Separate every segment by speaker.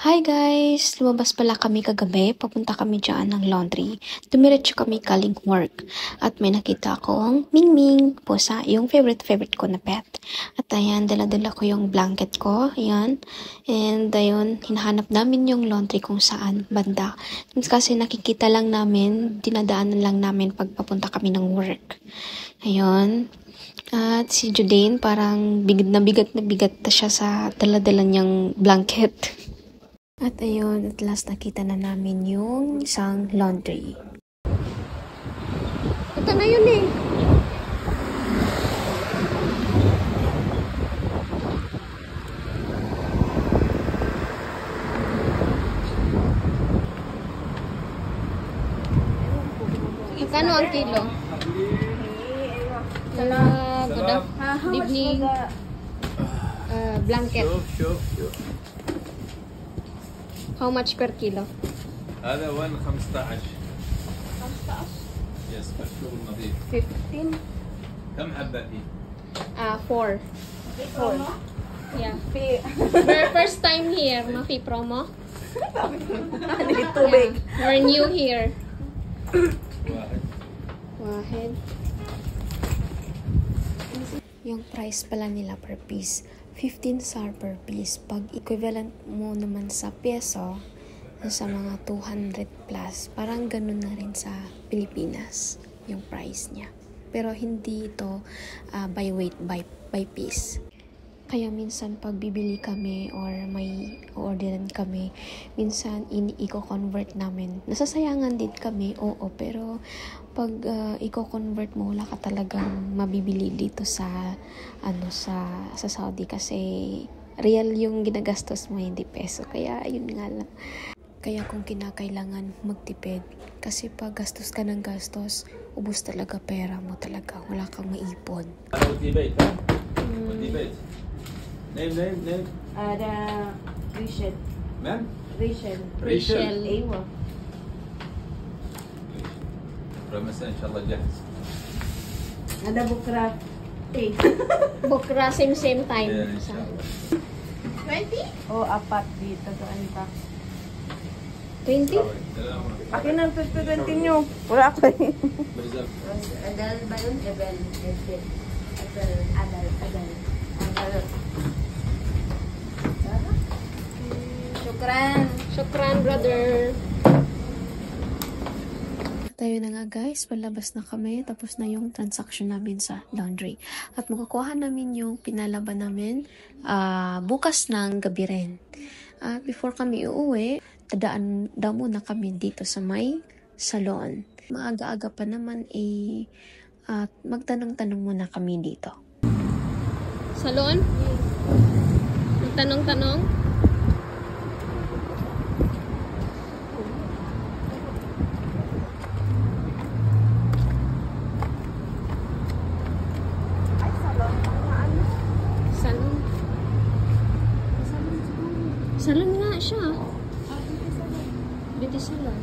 Speaker 1: Hi guys! Lumabas pala kami kagabi. Papunta kami dyan ng laundry. Dumiretso kami galing work. At may nakita akong Mingming, pusa, yung favorite ko na pet. At ayan, dala-dala ko yung blanket ko. Ayan. And ayun, hinahanap namin yung laundry kung saan banda. Kasi nakikita lang namin, dinadaanan lang namin pag papunta kami ng work. Ayun. At si Judane, parang bigat na bigat na siya sa dala-dala niyang blanket. At ayun, at last nakita na namin yung isang laundry. Ito na yun eh. Kano ang kilo? Good evening. Blanket.
Speaker 2: شوف
Speaker 1: How much per kilo?
Speaker 2: هذا وين 15 يس مشهور نظيف
Speaker 1: 15?
Speaker 2: كم حبة فيه؟
Speaker 1: 4. Yeah. First time here, Mafi promo. We're new here. Wahid. Yung price pala nila per piece, 15 SAR per piece. Pag equivalent mo naman sa peso, sa mga 200 plus. Parang ganun na rin sa Pilipinas, yung price niya. Pero hindi ito by weight, by piece. Kaya minsan pag bibili kami or may orderan kami, minsan i-convert namin. Nasasayangan din kami, oo, pero pag i-convert mo, wala ka talagang mabibili dito sa Saudi kasi real yung ginagastos mo, hindi peso. Kaya yun nga lang. Kaya kung kinakailangan magtipid, kasi pag gastos ka ng gastos, ubos talaga pera mo talaga. Wala kang maipon.
Speaker 3: نايم هذا ريشل
Speaker 2: نعم
Speaker 3: ريشل ايوه
Speaker 2: بكره مساء ان شاء الله جاهز
Speaker 3: هذا بكره
Speaker 1: Bukra, same time.
Speaker 2: Yeah, ان شاء الله
Speaker 3: 20 o apat dito doon pa
Speaker 1: 20?
Speaker 3: akin ang 20 nyo wala ako
Speaker 4: Adal ba yun? Adal.
Speaker 1: Shukran, brother. Tayo na nga guys, palabas na kami. Tapos na yung transaction namin sa laundry. At makukuha namin yung pinalaban namin bukas ng gabi rin. At before kami uuwi, tadaan daw muna kami dito sa may salon. Maaga-aga pa naman at magtanong-tanong muna kami dito. Salon? Magtanong-tanong? Salon nga siya. Beauty salon.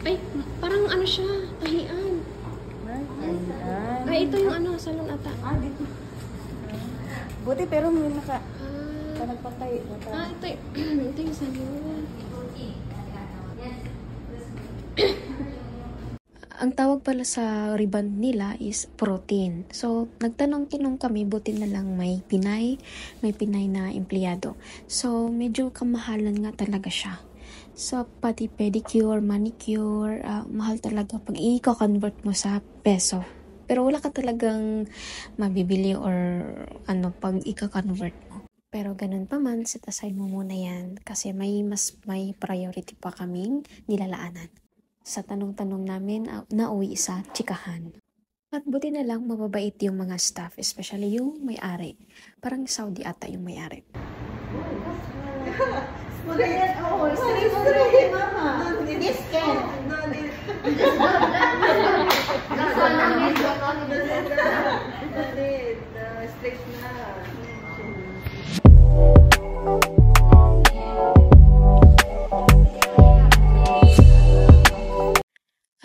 Speaker 1: Ay, parang ano siya, tahian. Ay, ito yung salon ata.
Speaker 3: dito buti pero may nagpatay
Speaker 1: Ito yung salon. Ang tawag pala sa riband nila is protein. So, nagtanong-tanong kami, buti na lang may Pinay na empleyado. So, medyo kamahalan nga talaga siya. So, pati pedicure, manicure, mahal talaga pag i-convert mo sa peso. Pero wala ka talagang mabibili or pag i-convert mo. Pero ganun pa man, set aside mo muna yan kasi may priority pa kaming nilalaanan. Sa tanong-tanong namin, nauwi sa chikahan. At buti na lang mababait yung mga staff, especially yung may-ari. Parang Saudi ata yung may-ari.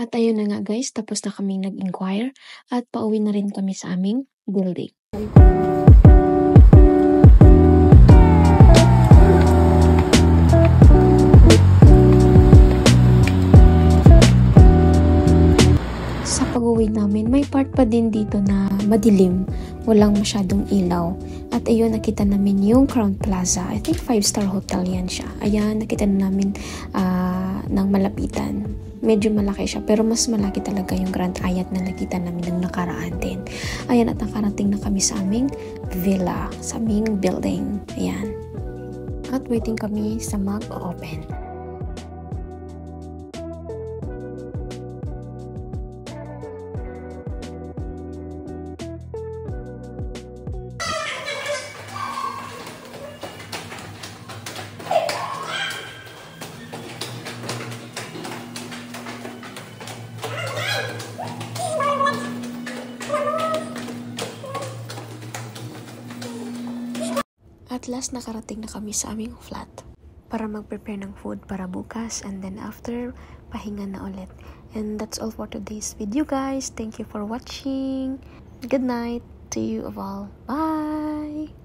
Speaker 1: At ayun na nga guys, tapos na kaming nag-inquire at pauwi na rin kami sa aming building. Sa pag-uwi namin, may part pa din dito na madilim, walang masyadong ilaw. At ayun, nakita namin yung Crown Plaza. I think 5-star hotel yan siya. Ayan, nakita na namin ng malapitan. Medyo malaki siya, pero mas malaki talaga yung Grand Hyatt na nakita namin ng nakaraan din. Ayan, at nakarating na kami sa aming villa, sa aming building. Ayan. At waiting kami sa mag-open. At last, nakarating na kami sa aming flat para mag-prepare ng food para bukas, and then after, pahinga na ulit. And that's all for today's video, guys. Thank you for watching. Good night to you all. Bye!